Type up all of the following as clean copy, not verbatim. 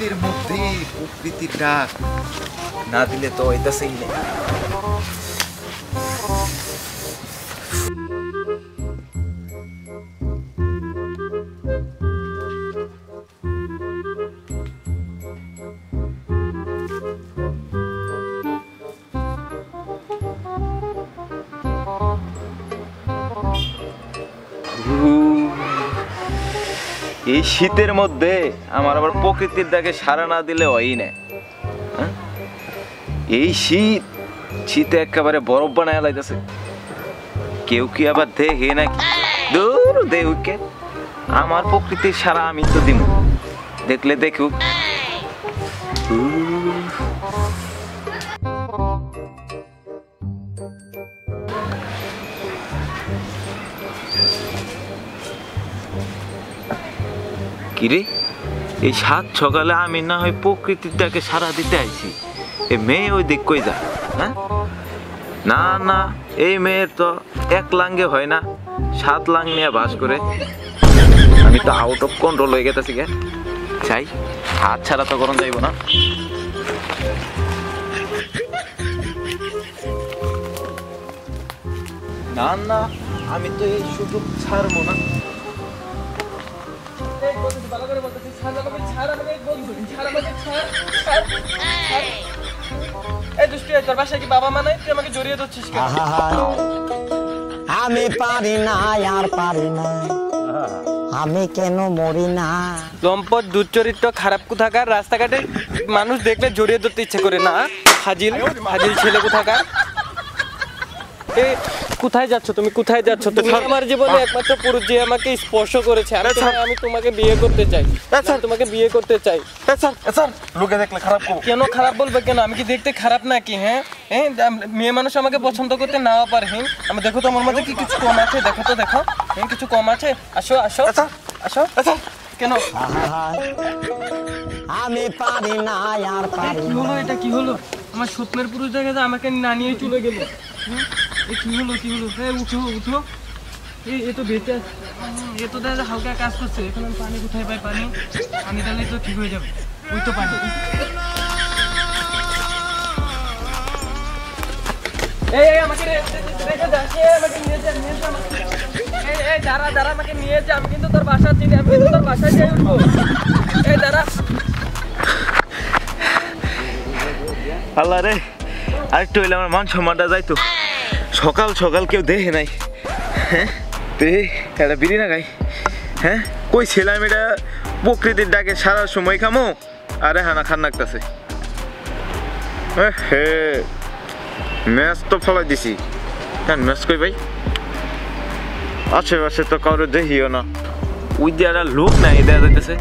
শীতের মধ্যে প্রকৃতির ডাক না দিলে তো হইতাছেই না। এই শীতের মধ্যে আমার আবার প্রকৃতির ডাকে সাড়া না দিলে হয়ই না। এই শীতে একেবারে বরফ বানায় লাইতেছে। কেউ কি আবার দেখে নাকি? দূর দেখে আমার প্রকৃতির সারা আমি তো দিব, দেখলে দেখুক। কিরে এই সাত সকালে আমি না হয় প্রকৃতির ডাকে সারা দিতে আইছি, এ মেয়ে ওই দিক কই যা? হ্যাঁ না না, এই মেয়ের তো এক লাঙ্গে হয় না, 7 লাং নিয়ে বাস করে। আমি তো আউট অফ কন্ট্রোল হয়ে গেতেছি গে। চাই হাত ছাড়া তো করণ যাইব না। না না, আমি তো এই সুযোগ ছাড়বো না। আমি পারি না আর পারি না, আমি কেন মরি না। লম্পট দুচরিত্র খারাপ কোথাকার, রাস্তাঘাটে মানুষ দেখলে জড়িয়ে ধরতে ইচ্ছে করে না। ফাজিল ফাজিল ছেলে কোথাকার। কোথায় যাচ্ছ তুমি? কোথায় যাচ্ছ তুমি? আমার জীবনে একমাত্র পুরুষ যে আমাকে স্পর্শ করেছে। আমি তোমাকে বিয়ে করতে চাই, তোমাকে বিয়ে করতে চাই। লোকে দেখলে খারাপ কেন খারাপ বলবে? কেন আমি কি দেখতে খারাপ নাকি? হ্যাঁ মেয়ে মানুষ আমাকে পছন্দ করতে নাও পারে। হ্যাঁ আমি দেখো তো আমার মধ্যে কি কিছু কম আছে, দেখো তো দেখো। হ্যাঁ কিছু কম আছে। আসো আসো আসো। কেন আমি পারি না আর পারি কি হলো? এটা কি হলো? আমার স্বপ্নের পুরুষ দেখে আমাকে না নিয়ে চলে গেল। কি হলো কি হলো? উঠো উঠো। এ তো বেঁচে আছে, এ তো দেখা হালকা কাজ করছে। এখন আমি পানি কোথায় পাই? পানি ডালে তো ঠিক হয়ে যাবে। ওই তো পানি। আমাকে নিয়ে যা, দাঁড়া আমাকে নিয়ে যা। আমি কিন্তু তোর বাসা চিনি, আমি কিন্তু তোর বাসায় যাই উঠবো। দাঁড়া। আল্লাহ রে, আরেকটু হইলে আমার মান সম্মানটা যাইতো। সকাল সকাল কেউ দেখে নাই। হ্যাঁ এটা বিড়ি না গাই। হ্যাঁ কই ছিলাম? এটা প্রকৃতির ডাকে সারা সময় খামো, আরে হানা খান লাগতেছে। হে ম্যাচ তো ফলাই দিছি। হ্যাঁ ম্যাচ কই ভাই? আশেপাশে তো কারো দেখিও না। ওই যে একটা লোক নাই দেখা যাইতেছে,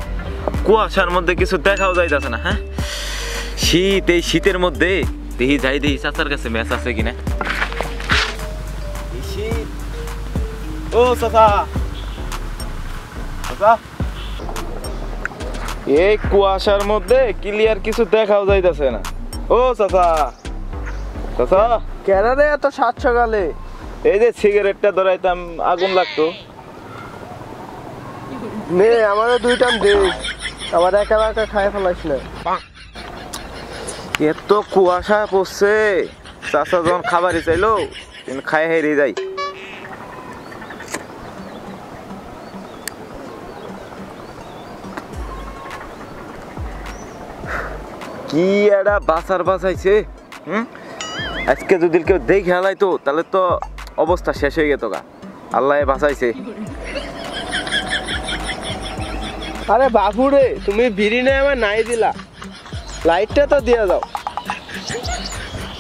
কুয়াশার মধ্যে কিছু দেখাও যাইতেছে না। হ্যাঁ শীত, এই শীতের মধ্যে দেখি যাই দেখি চাচার কাছে ম্যাচ আছে কিনা। ও চাচা, এই কুয়াশার মধ্যে ক্লিয়ার কিছু দেখাও যাইতেছে না। ও চাচা, চাচা কেন রে এত সাত সকালে? এই যে সিগারেটটা ধরাইতাম, আগুন লাগতো। নে আমারও 2 টান দে, আবার একা একা খায় ফেলাইস না। এত কুয়াশা পড়ছে, চাচা যখন খাবারই চাইলো কিন্তু খাই হেরে যাই। কি একটা বাঁচার বাঁচাইছে। আজকে যদি কেউ দেখে হেলাইতো তাহলে তো অবস্থা শেষ হয়ে যেত গা। আল্লাহ বাঁচাইছে। আরে বাবু রে, তুমি বিড়ি নিয়ে আমার নাই দিলা, লাইটটা তো দিয়ে দাও।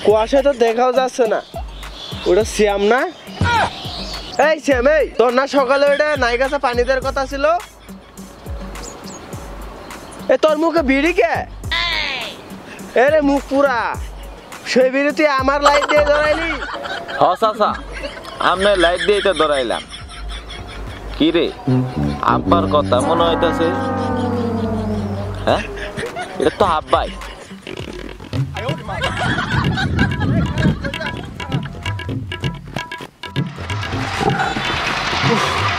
কুয়াশা তো দেখাও যাচ্ছে না। ওটা শ্যাম না? এই শ্যাম, এই তোর না সকালে ওটা নাই গাছে পানি দেওয়ার কথা ছিল? এ তোর মুখে বিড়ি কে? এরে মুখ পুরা, সেই বিড়ি তুই আমার লাইট দিয়ে ধরাইলি? হ চাচা, আমি লাইট দিয়ে তো ধরাইলাম। কি রে, আব্বার কথা মনে হইতাছে? হ্যাঁ এটা তো আব্বাই।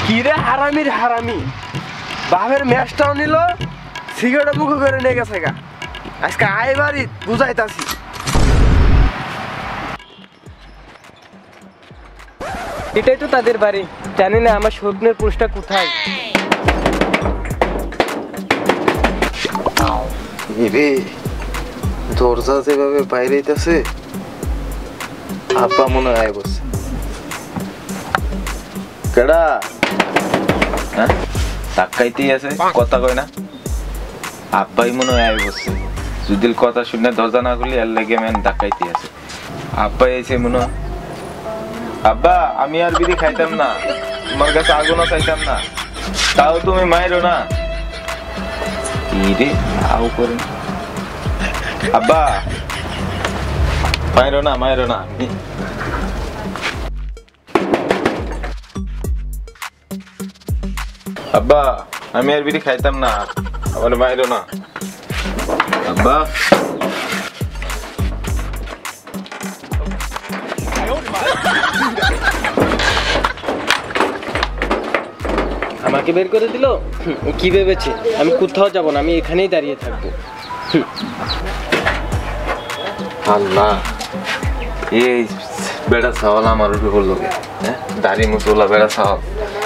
কি রে হারামির হারামি, বাপের ম্যাচটাও নিল, সিগারেট মুখ করে নিয়ে গেছে গা আজকে আয় বাড়ি বুঝাইতাছি এটাই তো তাদের বাড়ি জানি না আমার স্বপ্নের পুরুষটা কোথায় রে দরজা যেভাবে বাইরে হইতাছে আব্বা মনে হয় বসে কেডা হ্যাঁ টাকাইতেই আছে কথা কয় না আব্বাই মনে হয় বসছে যদি কথা শুনে দরজা না খুলি এর লেগে মেন ডাকাইতে আছে আব্বাই এসে মনে হয় আব্বা আমি আর বিড়ি খাইতাম না তোমার কাছে আগুনও খাইতাম না তাও তুমি মায়েরও না রে আও করে আব্বা মায়েরও না আব্বা আমি আর বিড়ি খাইতাম না আমার মায়েরও না আব্বা আমাকে বের করে দিল কি ভেবেছে আমি কোথাও যাব না আমি এখানেই দাঁড়িয়ে থাকবো আল্লাহ এই বেড়া চাওয়াল আমার উপরে বললো হ্যাঁ দাড়ি মুচোলা বেড়া চাওয়াল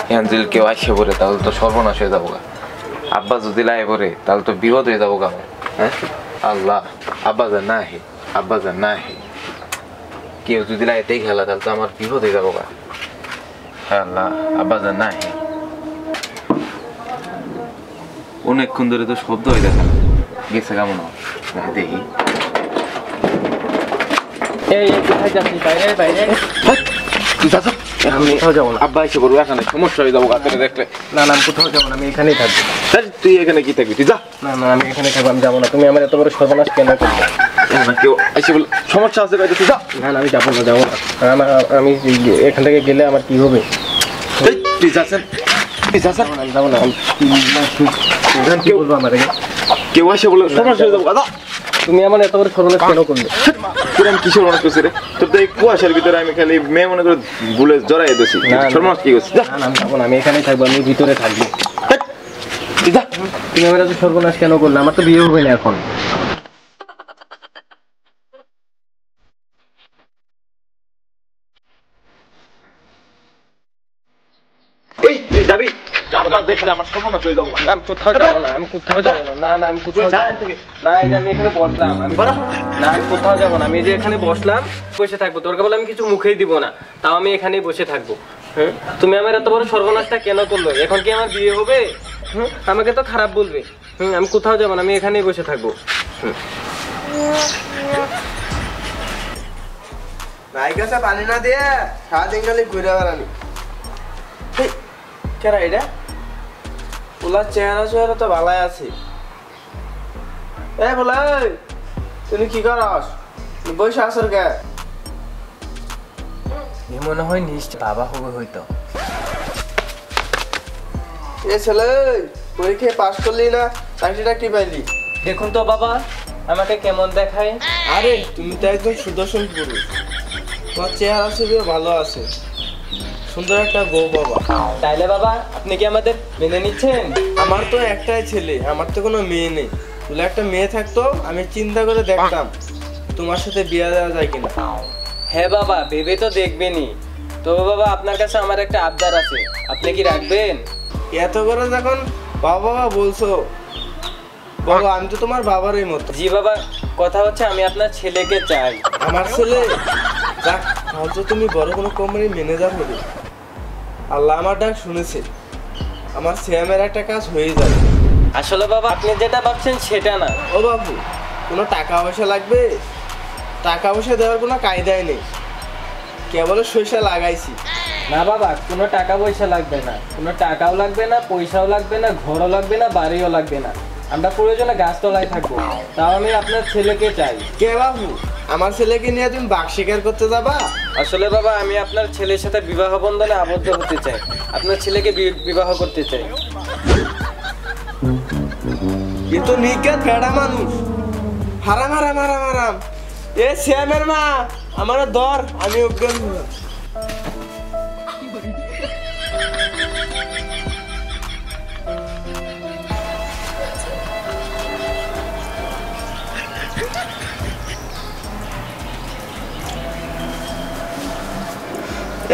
এখন যদি কেউ আসে পড়ে তাহলে তো সর্বনাশ হয়ে যাবো গা আব্বা যদি লাই পড়ে তাহলে তো বিপদ হয়ে যাবো গা হ্যাঁ আল্লাহ আব্বা যা না হে কেউ যদি লাই এতেই খেলা তাহলে তো আমার বিপদ হয়ে যাবো গা হ্যাঁ আল্লাহ আব্বা যা না হে অনেকক্ষণ ধরে তো শব্দ হয়ে দেখা গেছে কেমন দেখি এই কোথায় যাচ্ছিস বাইরে বাইরে তুই যাস আমি কোথাও যাবো না আব্বা এসে বলবো এখানে সমস্যা হয়ে যাবো গাছের দেখলে না না আমি কোথাও যাবো না আমি এখানেই থাকবো তুই এখানে কি থাকবি তুই যা না না আমি এখানে থাকবো আমি যাবো না তুমি আমার এত বড় সর্বনাশ কেন করবে কেউ এসে বল সমস্যা আছে তুই যা না না আমি যাবো না আমি এখান থেকে গেলে আমার কি হবে তুই যাচ্ছেন আমি যাবো না কেউ বলবো আমার কেউ এসে বলে সমস্যা হয়ে যাবো দাদা তুমি আমার এত বড় সর্বনাশ কেন করলে কিরম কিশোর মনে করছি রে তোর তো এই কুয়াশার ভিতরে আমি খালি মেয়ে মনে করে ভুলে জড়াই দিয়েছি সর্বনাশ কি করছি না আমি যাবো না আমি এখানেই থাকবো আমি ভিতরে থাকবো তুই যা তুমি আমার এত সর্বনাশ কেন করলে আমার তো বিয়ে হবে না এখন যাবি দেখলে আমার সর্বনাশ হয়ে যাবো আমি কোথাও যাবো না আমি কোথাও যাবো না না আমি কোথাও না আমি এখানে বসলাম না আমি কোথাও যাবো না আমি যে এখানে বসলাম বসে থাকবো তোর বলে আমি কিছু মুখেই দিব না তাও আমি এখানেই বসে থাকবো তুমি আমার এত বড় সর্বনাশটা কেন করলো এখন কি আমার বিয়ে হবে আমাকে তো খারাপ বলবে আমি কোথাও যাবো না আমি এখানেই বসে থাকবো ভাই কাছে পানি না দিয়ে সারাদিন খালি ঘুরে বেড়ানি কেন এটা ওলার চেহারা তো ভালাই আছে বলাই তুমি কি করস বসে আসর কে মনে হয় নিশ্চয় বাবা হবে হয়তো এ ছেলে পরীক্ষায় পাস করলি না চাকরিটা কি পাইলি দেখুন তো বাবা আমাকে কেমন দেখায় আরে তুমি তো একদম সুদর্শন পুরুষ তোমার চেহারা ছবিও ভালো আছে সুন্দর একটা বউ বাবা তাইলে বাবা আপনি কি আমাদের মেনে নিচ্ছেন আমার তো একটাই ছেলে আমার তো কোনো মেয়ে নেই বলে একটা মেয়ে থাকতো আমি চিন্তা করে দেখতাম তোমার সাথে বিয়ে দেওয়া যায় কিনা হ্যাঁ বাবা ভেবে তো দেখবেনই তবে বাবা আপনার কাছে আমার একটা আবদার আছে আপনি কি রাখবেন এত করে যখন বাবা বলছো বাবা আমি তো তোমার বাবারই মতো জি বাবা কথা হচ্ছে আমি আপনার ছেলেকে চাই আমার ছেলে যাক হয়তো তুমি বড় কোনো কোম্পানির ম্যানেজার হবে আল্লাহ আমার ডাক শুনেছে আমার শ্যামের একটা কাজ হয়ে যাবে আসলে বাবা আপনি যেটা ভাবছেন সেটা না ও বাবু কোনো টাকা পয়সা লাগবে টাকা পয়সা দেওয়ার কোনো কায়দাই নেই কেবল সইসা লাগাইছি না বাবা কোনো টাকা পয়সা লাগবে না কোনো টাকাও লাগবে না পয়সাও লাগবে না ঘরও লাগবে না বাড়িও লাগবে না আমরা প্রয়োজনে গাছতলায় থাকবো তাও আমি আপনার ছেলেকে চাই কে বাবু আমার ছেলেকে নিয়ে তুমি বাঘ শিকার করতে যাবা আসলে বাবা আমি আপনার ছেলের সাথে বিবাহ বন্ধনে আবদ্ধ হতে চাই আপনার ছেলেকে বিবাহ করতে চাই এ তো নিজ্ঞাত ভেড়া মানুষ হারাম হারাম হারাম হারাম এ শ্যামের মা আমার দর আমি অজ্ঞান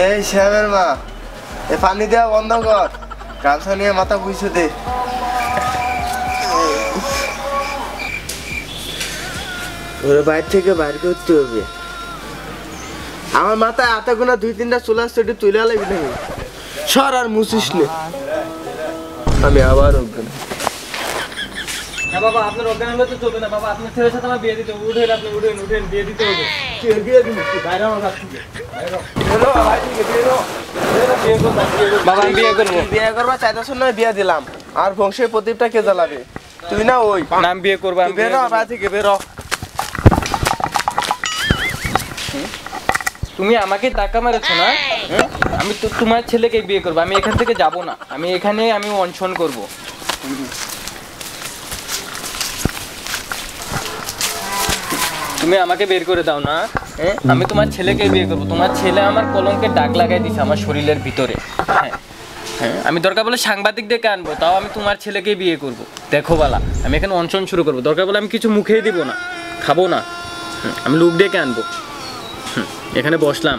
এই শ্যামের মা, এ পানি দেওয়া বন্ধ কর, গামছা নিয়ে মাথা পুইছে দে। ওরে বাইরে থেকে বাইরে করতে হবে। আমার মাথায় হাতে গোনা 2-3টা চুল আসছে, একটু তুলে লাগবি নাকি? সর আর মুছিস নে। আমি আবার অজ্ঞান। হ্যাঁ বাবা, আপনার অজ্ঞান হলে তো চলবে না বাবা, আপনার ছেলের সাথে আমার বিয়ে দিতে হবে। উঠেন আপনি, উঠেন, বিয়ে দিতে হবে। বিয়ে দিবি বাইরে আমার কাছ থেকে। বাবা আমি বিয়ে করবো। বিয়ে করবা চাইতেছ না, বিয়ে দিলাম। আর বংশের প্রদীপটা কে জ্বালাবে? তুই না ওই। নাম বিয়ে করবো আমি। বেরো বাড়ি থেকে বেরো। তুমি আমাকে টাকা মেরেছো না? আমি তো তোমার ছেলেকে বিয়ে করবো। আমি এখান থেকে যাব না, আমি এখানে আমি অনশন করব। তুমি আমাকে বের করে দাও না। আমি তোমার ছেলেকে বিয়ে করবো। তোমার ছেলে আমার কলঙ্কের দাগ লাগাই দিছে আমার শরীরের ভিতরে। হ্যাঁ, আমি দরকার বলে সাংবাদিক ডেকে আনবো, তাও আমি তোমার ছেলেকে বিয়ে করব। দেখো বালা, আমি এখানে অনশন শুরু করবো। দরকার বলে আমি কিছু মুখেই দিব না, খাবো না। আমি লোক ডেকে আনবো। এখানে বসলাম।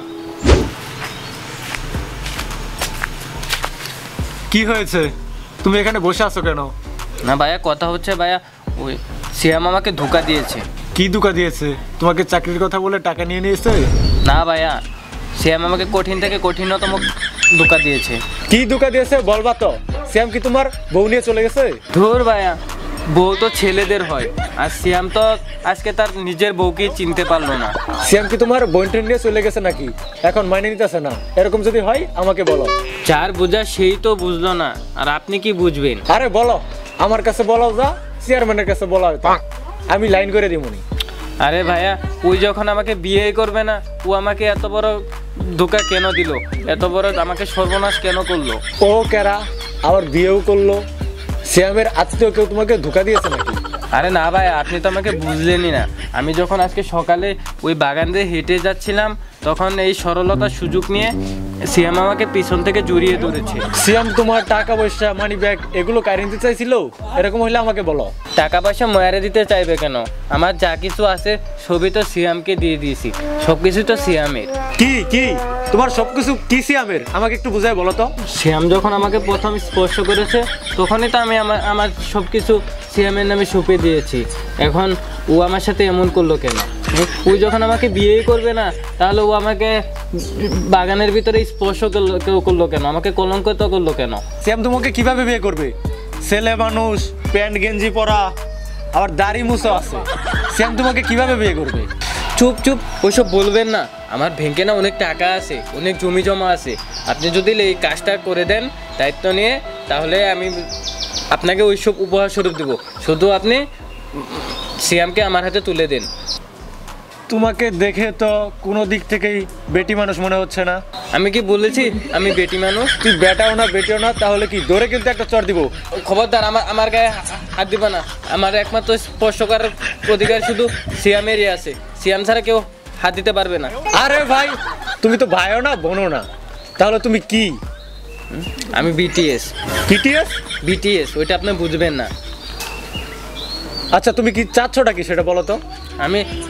কি হয়েছে? তুমি এখানে বসে আছো কেন? না ভাইয়া, কথা হচ্ছে ভাইয়া, ওই শ্যাম আমাকে ধোকা দিয়েছে। কি ধোকা দিয়েছে? তোমাকে চাকরির কথা বলে টাকা নিয়ে নিয়েছে? না ভাইয়া, শ্যাম আমাকে কঠিন থেকে কঠিনতম ধোকা দিয়েছে। কি ধোকা দিয়েছে বলবা তো? শ্যাম কি তোমার বউ নিয়ে চলে গেছে? ধুর ভাইয়া, বউ তো ছেলেদের হয়, আর শ্যাম তো আজকে তার নিজের বউকে চিনতে পারলো না। শ্যাম কি তোমার বোনটেন নিয়ে চলে গেছে নাকি? এখন মাইনে নিতেছে না? এরকম যদি হয় আমাকে বলো। যার বোঝা সেই তো বুঝলো না, আর আপনি কি বুঝবেন? আরে বলো, আমার কাছে বলো, যা চেয়ারম্যানের কাছে বলা আমি লাইন করে দিবনি। আরে ভাইয়া, ওই যখন আমাকে বিয়ে করবে না, ও আমাকে এত বড় ধোকা কেন দিল? এত বড় আমাকে সর্বনাশ কেন করলো? ও কেরা, আবার বিয়েও করলো? শ্যামের আত্মীয় কেউ তোমাকে ধোকা দিয়েছে নাকি? আরে না ভাই, আপনি তো আমাকে বুঝলেনই না। আমি যখন আজকে সকালে ওই বাগান দিয়ে হেঁটে যাচ্ছিলাম, তখন এই সরলতার সুযোগ নিয়ে শ্যাম আমাকে পিছন থেকে জড়িয়ে ধরেছে। শ্যাম তোমার টাকা পয়সা, মানি ব্যাগ এগুলো কাড়ি নিতে চাইছিল? এরকম হইলে আমাকে বলো। টাকা পয়সা ময়ারে দিতে চাইবে কেন? আমার যা কিছু আছে সবই তো শ্যামকে দিয়ে দিয়েছি, সবকিছু তো শ্যামের। কি কি তোমার সবকিছু কি শ্যামের? আমাকে একটু বুঝাই বলো তো। শ্যাম যখন আমাকে প্রথম স্পর্শ করেছে, তখনই তো আমি আমার সবকিছু শ্যামের নামে সঁপে দিয়েছি। এখন ও আমার সাথে এমন করলো কেন? ও যখন আমাকে বিয়েই করবে না, তাহলে ও আমাকে বাগানের ভিতরে স্পর্শ করলো কেন? আমাকে কলঙ্কিত করলো কেন? শ্যাম তোমাকে কিভাবে বিয়ে করবে? ছেলে মানুষ, প্যান্ট গেঞ্জি পরা, আবার দাড়ি মুছো আছে। শ্যাম তোমাকে কিভাবে বিয়ে করবে? চুপ চুপ, ওইসব বলবেন না। আমার ব্যাংকে না অনেক টাকা আছে, অনেক জমি জমা আছে। আপনি যদি এই কাজটা করে দেন দায়িত্ব নিয়ে, তাহলে আমি আপনাকে ওইসব উপহার স্বরূপ দেবো। শুধু আপনি শ্যামকে আমার হাতে তুলে দেন। তোমাকে দেখে তো কোনো দিক থেকেই বেটি মানুষ মনে হচ্ছে না। আমি কি বলেছি আমি বেটি মানুষ? তুই বেটাও না বেটিও না, তাহলে কি ধরে কিন্তু একটা চড় দিব। খবরদার, আমার গায়ে হাত দিবা না। আমার একমাত্র স্পর্শ করার অধিকার শুধু শ্যামেরই আছে। শ্যাম ছাড়া কেউ হাত দিতে পারবে না। আরে ভাই, তুমি তো ভাইও না বোনও না, তাহলে তুমি কি? আমি বিটিএস। বিটিএস? বিটিএস ওইটা আপনি বুঝবেন না। আচ্ছা, তুমি কি চাচ্ছটা কি সেটা বলো তো।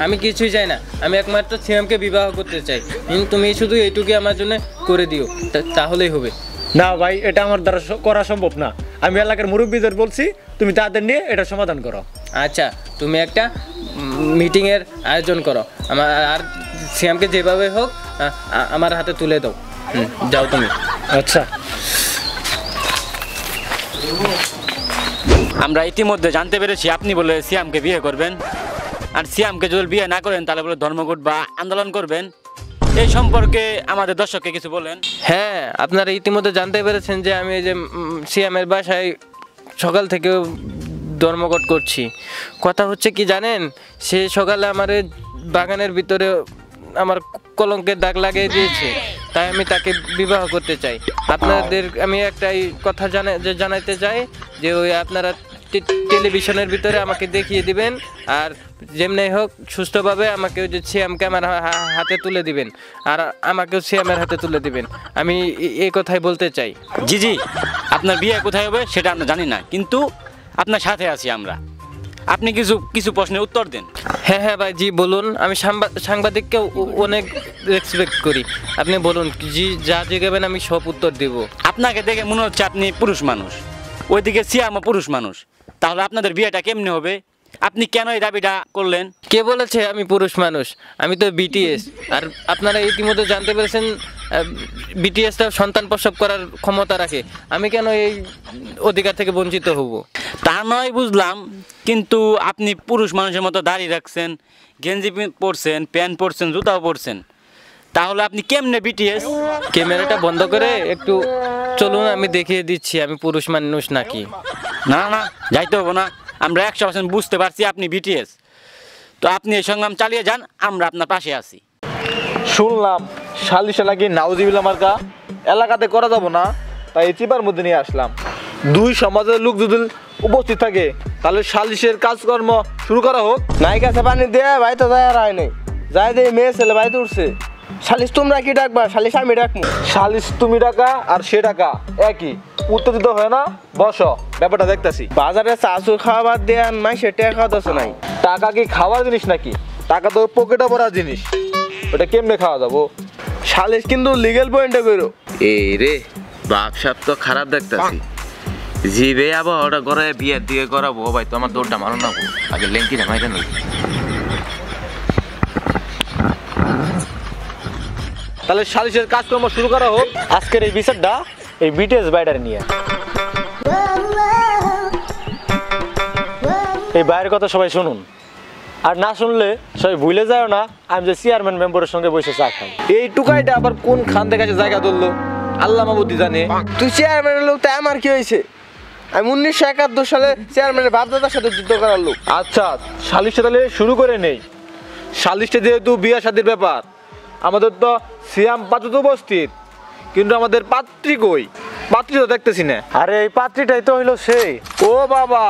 আমি কিছুই চাই না, আমি একমাত্র শ্যামকে বিবাহ করতে চাই। তুমি শুধু এইটুকু আমার জন্য করে দিও, তাহলেই হবে। না ভাই, এটা আমার দ্বারা করা সম্ভব না। আমি এলাকার মুরব্বীদের বলছি, তুমি তাদের নিয়ে এটা সমাধান করো। আচ্ছা, তুমি একটা মিটিংয়ের আয়োজন করো, আর শ্যামকে যেভাবে হোক আমার হাতে তুলে দাও। যাও তুমি। আচ্ছা, আমরা ইতিমধ্যে জানতে পেরেছি আপনি বলে সিয়ামকে বিয়ে করবেন, আর সিয়ামকে যদি বিয়ে না করেন তাহলে বলে ধর্মঘট বা আন্দোলন করবেন। এই সম্পর্কে আমাদের দর্শককে কিছু বলেন। হ্যাঁ, আপনারা ইতিমধ্যে জানতে পেরেছেন যে আমি এই যে সিয়ামের বাসায় সকাল থেকে ধর্মঘট করছি। কথা হচ্ছে কি জানেন, সে সকালে আমার বাগানের ভিতরে আমার কলঙ্কের দাগ লাগিয়ে দিয়েছে, তাই আমি তাকে বিবাহ করতে চাই। আপনাদের আমি একটাই কথা জানাইতে চাই যে ওই আপনারা টেলিভিশনের ভিতরে আমাকে দেখিয়ে দিবেন, আর যেমনি হোক সুস্থভাবে আমাকে ওই যে শ্যামকে আমার হাতে তুলে দিবেন, আর আমাকেও শ্যামের হাতে তুলে দিবেন। আমি এই কথাই বলতে চাই। জি জি, আপনার বিয়ে কোথায় হবে সেটা আমরা জানি না, কিন্তু আপনার সাথে আছি আমরা। আপনি কিছু প্রশ্নের উত্তর দেন। হ্যাঁ হ্যাঁ ভাই জি বলুন। আমি সাংবাদিককে অনেক রেসপেক্ট করি। আপনি বলুন জি, যা জিজ্ঞাসা আমি সব উত্তর দেব। আপনাকে দেখে মনে হচ্ছে আপনি পুরুষ মানুষ, ওইদিকে সিয়ামও পুরুষ মানুষ, তাহলে আপনাদের বিয়েটা কেমনে হবে? আপনি কেন এই দাবিটা করলেন? কে বলেছে আমি পুরুষ মানুষ? আমি তো বিটিএস। আর আপনারা ইতিমধ্যে জানতে পেরেছেন বিটিএসটা সন্তান প্রসব করার ক্ষমতা রাখে। আমি কেন এই অধিকার থেকে বঞ্চিত হব? তা নয় বুঝলাম, কিন্তু আপনি পুরুষ মানুষের মতো দাঁড়িয়ে রাখছেন, গেঞ্জি পরছেন, প্যান্ট পরছেন, জুতাও পরছেন, তাহলে আপনি কেমনে বিটিএস? ক্যামেরাটা বন্ধ করে একটু চলুন, আমি দেখিয়ে দিচ্ছি আমি পুরুষ মানুষ নাকি। না না, যাইতে হবো না, আমরা 100% বুঝতে পারছি আপনি বিটিএস। তো আপনি এই সংগ্রাম চালিয়ে যান, আমরা আপনার পাশে আছি। শুনলাম সালিশে নাকি নাউজিবিল্লাহ মার্কা এলাকাতে করা যাব না, তাই এই চিপার মধ্যে নিয়ে আসলাম। দুই সমাজের লোক যদি উপস্থিত থাকে তাহলে সালিশের কাজকর্ম শুরু করা হোক। নাই কাছে পানি দিয়ে ভাই তো যায় আর হয় নাই, যাই দিয়ে মেয়ে ছেলে ভাই তো উঠছে। সালিশ তোমরা কি ডাকবা? সালিশ আমি ডাকবো। সালিশ তুমি টাকা আর সে টাকা একই, উত্তেজিত হয় না, বসো, ব্যাপারটা দেখতেছি। বাজারে চাচু খাওয়া বাদ দিয়ে মাই সেটা খাওয়া দছে নাই। টাকা কি খাওয়ার জিনিস নাকি? টাকা তো পকেটে ভরার জিনিস, ওটা কেমনে খাওয়া যাবো? সালিশ কিন্তু লিগেল পয়েন্টে করো। এই রে বাপ সাপ তো খারাপ দেখতেছি। জিবে আবার ওটা করে বিয়ের দিকে করাবো ভাই, তো আমার দৌড়টা মারো না গো, আগে লেঙ্কিটা মাইরা নই। তাহলে সালিশের কাজকর্ম শুরু করা হোক। আজকের এই বিচারটা এই বিটিএস বাইডার নিয়ে। এই বাইরের কথা সবাই শুনুন, আর না শুনলে সবাই ভুলে যায় না আমি যে চেয়ারম্যান মেম্বারের সঙ্গে বসে চা খাই। এই টুকাইটা আবার কোন খান থেকে জায়গা ধরলো আল্লাহ মাবুদি জানে। তুই চেয়ারম্যানের লোক, তাই আমার কি হয়েছে? আমি 1971 সালে চেয়ারম্যানের বাপদাদার সাথে যুদ্ধ করার লোক। আচ্ছা, সালিশটা তাহলে শুরু করে নেই। সালিশটা যেহেতু বিয়া শাদীর ব্যাপার, আমাদের তো সিয়াম পাত্র তো উপস্থিত, কিন্তু আমাদের পাত্রী কই? পাত্রী তো দেখতেছি না। আরে এই পাত্রীটাই তো হইলো সেই। ও বাবা,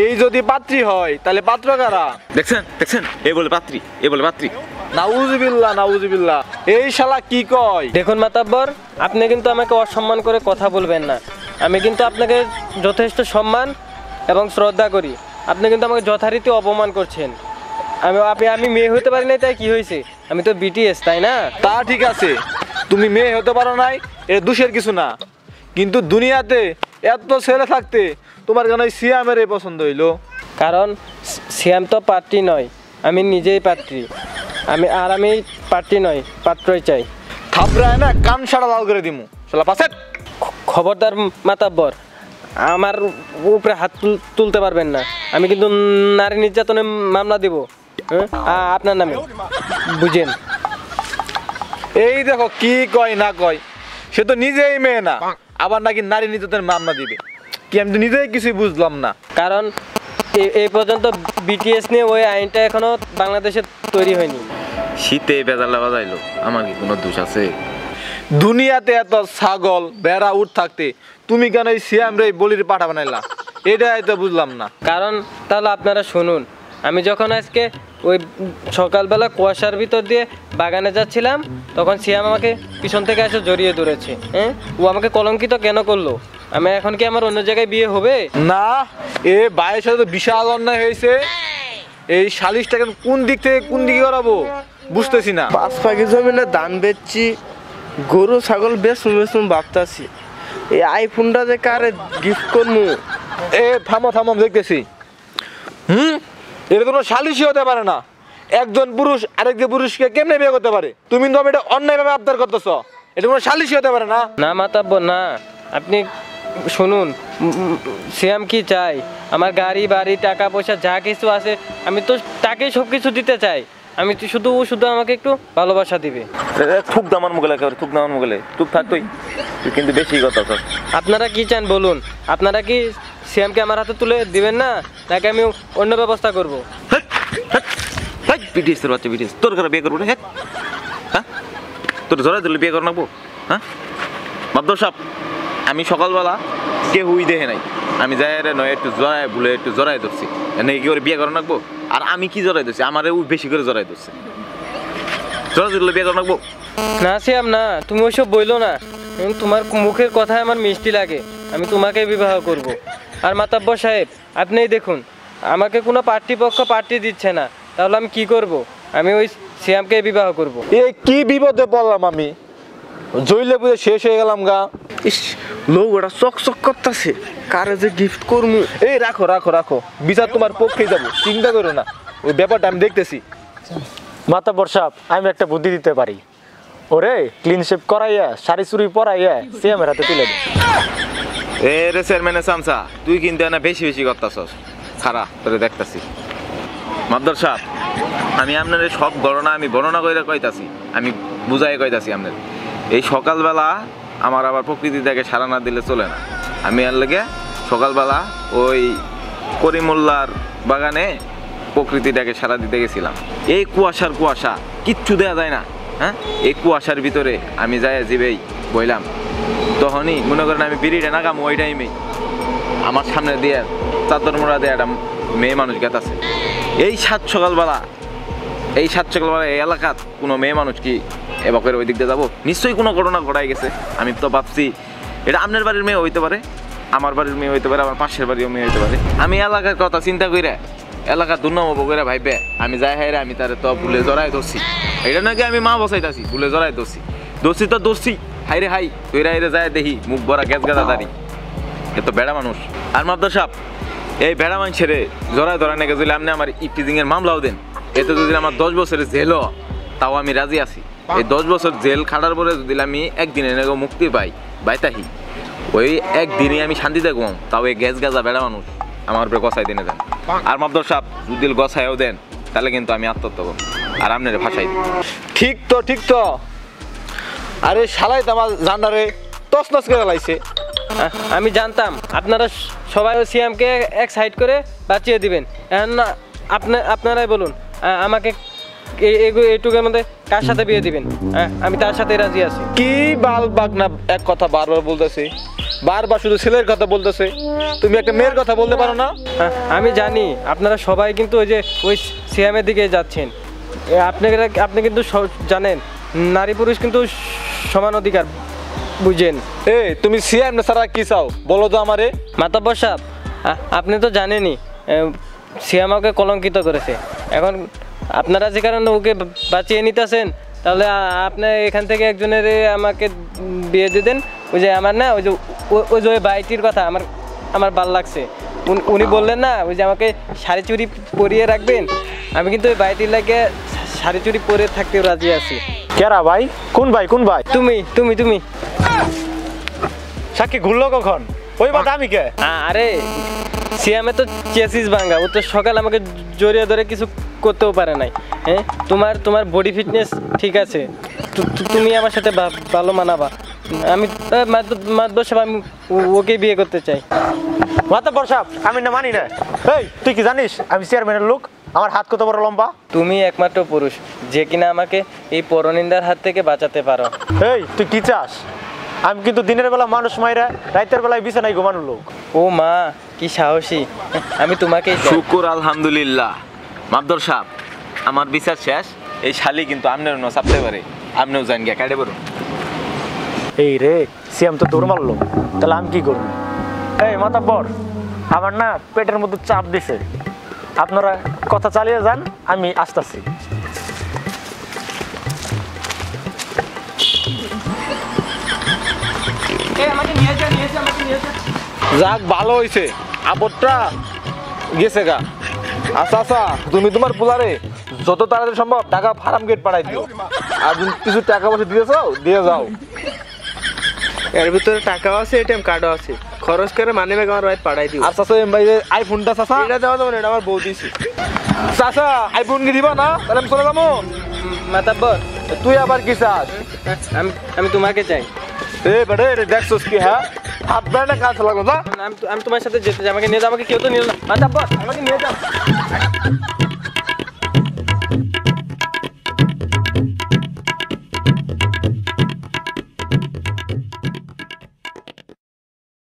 এই যদি পাত্রী হয় তাহলে পাত্র কারা? দেখছেন দেখছেন, এ বলে পাত্রী, এ বলে পাত্রী। নাউজুবিল্লাহ নাউজুবিল্লাহ, এই শালা কি কয়? দেখুন মাতাব্বর, আপনি কিন্তু আমাকে অসম্মান করে কথা বলবেন না। আমি কিন্তু আপনাকে যথেষ্ট সম্মান এবং শ্রদ্ধা করি। আপনি কিন্তু আমাকে যথারীতি অপমান করছেন। আমি মেয়ে হতে পারি নাই, তাই কি হয়েছে? আমি তো বিটিএস, তাই না? তা ঠিক আছে, তুমি মেয়ে হতে পারো নাই, এটা দোষের কিছু না, কিন্তু দুনিয়াতে এত ছেলে থাকতে তোমার কেন সিয়ামের এই পছন্দ হইলো? কারণ সিয়াম তো পাত্রী নয়, আমি নিজেই পাত্রী। আমি পাত্রী নয়, পাত্রই চাই। থাপড়ায় না কান সারা লাল করে দিমু শালা পাশেট। খবরদার মাতাব্বর, আমার উপরে হাত তুলতে পারবেন না। আমি কিন্তু নারী নির্যাতনের মামলা দিব আপনার নামে, বুঝেন? এই দেখো কি কয় না কয়, সে তো নিজেই মেয়ে না, আবার নাকি নারী নির্যাতনের মামলা দিবে। কি আমি তো নিজেই কিছুই বুঝলাম না। কারণ এই পর্যন্ত বিটিএস নিয়ে ওই আইনটা এখনো বাংলাদেশে তৈরি হয়নি। শীতে বেজালা বাজাইলো, আমার কি কোনো দোষ আছে? দুনিয়াতে এত ছাগল বেড়া উঠ থাকতে তুমি কেন এই সিয়াম রে বলির পাঠা বানাইলা? এটাই তো বুঝলাম না। কারণ তাহলে আপনারা শুনুন, আমি যখন আজকে ওই সকালবেলা কুয়াশার ভিতর দিয়ে বাগানে যাচ্ছিলাম, তখন সিয়াম আমাকে পিছন থেকে এসে জড়িয়ে ধরেছে। হ্যাঁ, ও আমাকে কলঙ্কিত কেন করলো? আমি এখন কি আমার অন্য জায়গায় বিয়ে হবে? না, এ ভাইয়ের সাথে তো বিশাল অন্যায় হয়েছে। এই সালিশটা কোন দিক থেকে কোন দিকে করাবো বুঝতেছি না। 5 পাখি জমিনে ধান বেচছি, গরু ছাগল বেচুম ভাবতাছি এই আইফোনটা যে কারে গিফট করবো। এ থামো থামো, দেখতেছি। এটা কোনো সালিশই হতে পারে না। একজন পুরুষ আরেকজন পুরুষকে কেমনে বিয়ে করতে পারে? তুমি তো এটা অন্যায়ভাবে আবদার করতেছ, এটা কোনো সালিশই হতে পারে না। না মাতাব্বর না, আপনি শুনুন, সিয়াম কি চাই? আমার গাড়ি বাড়ি টাকা পয়সা যা কিছু আছে আমি তো তাকেই সব কিছু দিতে চাই। আমি তো শুধু আমাকে একটু ভালোবাসা দিবে। থুক দামান মুগলে, একেবারে থুক দামান মুগলে, চুপ থাক তুই, তুই কিন্তু বেশি কথা কর। আপনারা কি চান বলুন? আপনারা কি সিয়ামকে আমার হাতে তুলে দিবেন না, নাকি আমি অন্য ব্যবস্থা করব? বিটিএসের বাচ্চা, বিটিএস তোর ঘরে বিয়ে করবো না? হ্যাঁ, তোর জড়াই দিলে বিয়ে করে নেবো? হ্যাঁ বাবদর সাহেব, আমি সকালবেলা কেউই দেখে নাই, আমি যাই রে নয় একটু জড়াই বলে একটু জড়াই ধরছি, নাকি কি করে বিয়ে করে রাখবো? আর আমি কি জড়াই ধরছি? আমার বেশি করে জড়াই ধরছে, জড়াই দিলে বিয়ে করে রাখবো? না সিয়াম না, তুমি ওইসব বইলো না। তোমার মুখের কথায় আমার মিষ্টি লাগে, আমি তোমাকে বিবাহ করব। আর মাতাব্বর সাহেব, আপনিই দেখুন, আমাকে কোনো পার্টি দিচ্ছে না। তাহলে আমি কি করব? আমি ওই সিয়ামকে বিবাহ করব। এ কি বিপদে পড়লাম আমি, জইলে বুঝে শেষ হয়ে গেলাম গা। ইস, লোক ওটা চকচক করতেছে, কারে যে গিফট করবো। এই রাখো রাখো রাখো, বিচার তোমার পক্ষেই যাবো, চিন্তা করো না, ওই ব্যাপারটা আমি দেখতেছি। মাতাব্বর সাহেব, আমি একটা বুদ্ধি দিতে পারি। ওরে ক্লিন শেপ করাইয়া শাড়ি চুরি পরাইয়া সিয়ামের হাতে তুলে দিই। এ রে চেয়ারম্যানের চামচা, তুই কিন্তু না বেশি বেশি করতাছস। খারা তোরে দেখতাছি। মাদ্দার সাহেব, আমি আপনার এই সব ঘটনা আমি বর্ণনা করে কইতাছি, আমি বুঝাই কইতাছি আপনার। এই সকালবেলা আমার আবার প্রকৃতি থেকে সারা না দিলে চলে না। আমি আর লেগে সকালবেলা ওই করিমুল্লার বাগানে প্রকৃতিটাকে সারা দিতে গেছিলাম। এই কুয়াশা কিচ্ছু দেওয়া যায় না। হ্যাঁ, এই কুয়াশার ভিতরে আমি যাই জিবেই বইলাম, তখনই মনে করেন আমি বিড়িটা নাগাম, ওই টাইমেই আমার সামনে দিয়ে চাদর মোড়া দিয়ে একটা মেয়ে মানুষ গেতাছে। এই সাত সকালবেলা এই এলাকাত কোনো মেয়ে মানুষ কি এবার করে ওই দিক দিয়ে যাবো? নিশ্চয়ই কোনো ঘটনা ঘটাই গেছে। আমি তো ভাবছি এটা আপনার বাড়ির মেয়ে হইতে পারে, আমার বাড়ির মেয়ে হইতে পারে, আমার পাশের বাড়ির মেয়ে হইতে পারে। আমি এলাকার কথা চিন্তা করে, এলাকার দুর্নাম করে ভাইবে আমি যাই হাইরে আমি তারে তো ভুলে জড়াই ধরছি। এটা নাকি আমি মা বসাইতাছি, ভুলে জড়াই ধরছি হাইরে হাই তৈরা হাইরে যায় দেখি মুখ ভরা গ্যাস গাদা দাঁড়ি, এ তো বেড়া মানুষ। আর মাদ্দার সাহেব, এই বেড়া মানুষের জড়াই ধরা নাকি যদি আপনি আমার ইফটিজিং এর মামলাও দেন, এতে যদি আমার 10 বছরের জেল, তাও আমি রাজি আছি। এই 10 বছর জেল খাটার পরে যদি আমি একদিনে নাকি মুক্তি পাই বাইতাহি, ওই একদিনই আমি শান্তিতে ঘুমাম, তাও এই গ্যাস গাজা বেড়া মানুষ আমার উপরে গছাই দিনে দেন। আর মাদ্দার সাহেব, যদি গছাইও দেন তাহলে কিন্তু আমি আত্মহত্যা করব আর আপনারে ফাঁসাই দিই। ঠিক তো, আরে শালাই তো আমার জান্ডারে তছনছ করে লাইছে। আমি জানতাম আপনারা সবাই ওই সিয়ামকে এক সাইড করে বাঁচিয়ে দিবেন। এখন না আপনারাই বলুন, আমাকে এইটুকুর মধ্যে কার সাথে বিয়ে দিবেন? আমি তার সাথে রাজি আছি। কি বাল বাগনা এক কথা বারবার বলতেছে, বারবার শুধু ছেলের কথা বলতেছে, তুমি একটা মেয়ের কথা বলতে পারো না? আমি জানি আপনারা সবাই কিন্তু ওই সিয়ামের দিকে যাচ্ছেন। আপনি কিন্তু জানেন নারী পুরুষ কিন্তু সমান অধিকার বুঝেন। তুমি সিয়াম না সারা কি চাও বলো তো আমারে। মাতাব্বর সাহেব, আপনি তো জানেনই সিয়াম আমাকে কলঙ্কিত করেছে। এখন আপনারা যে কারণে ওকে বাঁচিয়ে নিতেছেন, তাহলে আপনি এখান থেকে একজনের আমাকে বিয়ে দিয়ে দেন। ওই যে আমার না ওই যে বাইটির কথা আমার ভাল লাগছে। উনি বললেন না ওই যে আমাকে শাড়ি চুড়ি পরিয়ে রাখবেন, আমি কিন্তু ওই বাইটির লাগে শাড়ি চুড়ি পরে থাকতেও রাজি আছি। কেরা ভাই? কোন ভাই? তুমি সাক্ষী ঘুরলো কখন? ওই বাদ আমি কে? আরে সিয়ামে তো চেসিস ভাঙ্গা, ও তো সকাল আমাকে জড়িয়ে ধরে কিছু করতেও পারে নাই। হ্যাঁ, তোমার বডি ফিটনেস ঠিক আছে, তুমি আমার সাথে ভালো মানাবা। আমি মাতবর সাহেব, আমি ওকে বিয়ে করতে চাই। মাতাব্বর সাহেব, আমি না মানি না। এই তুই কি জানিস আমি চেয়ারম্যানের লোক? আমার হাত কত বড় লম্বা? তুমি একমাত্র পুরুষ যে কিনা আমাকে এই পরনিন্দার হাত থেকে বাঁচাতে পারো। এই তুই কি চাস? আমি কিন্তু দিনের বেলা মানুষ মাইরা রাতের বেলায় বিছানায় ঘুমানোর লোক। ও মা, কি সাহসী! আমি তোমাকেই চাই। শুকুর আলহামদুলিল্লাহ। মাদ্দার সাহেব, আমার বিচার শেষ। এই শালি কিন্তু আপনার না চাপতে পারে, আপনিও জান গিয়া কাটে বড়। এই রে, সিয়াম তো দৌড় মারলো, তাহলে আমি কি করবো? এই মাতাব্বর, আমার না পেটের মধ্যে চাপ দিছে, আপনারা কথা চালিয়ে যান, আমি আসতেছি। যাক ভালো হয়েছে, আপদটা গেছে গা। আচ্ছা, তুমি তোমার পোলারে যত তাড়াতাড়ি সম্ভব টাকা ফার্ম গেট পাঠাই দিও। আর কিছু টাকা পয়সা দিয়ে যাও। এর ভিতরে টাকাও আছে, এটিএম কার্ডও আছে, খরচ করে মানি ব্যাগ আমার ভাই পাঠাই দিও। আর চাচা ভাই আইফোনটা চাচা এটা দেওয়া যাবে না, এটা আমার বউ দিয়েছে। চাচা আইফোন কি দিবা না? তাহলে আমি চলে যাবো। মাতাব্বর, তুই আবার কি চাস? আমি তোমাকে চাই। বেড়ে দেখছোস কি? হ্যাঁ, হাত ব্যান্ডে কাজ লাগলো না। আমি তোমার সাথে যেতে চাই, আমাকে নিয়ে যাও। আমাকে কেউ তো নিল না। মাতাব্বর, আমাকে নিয়ে যাও।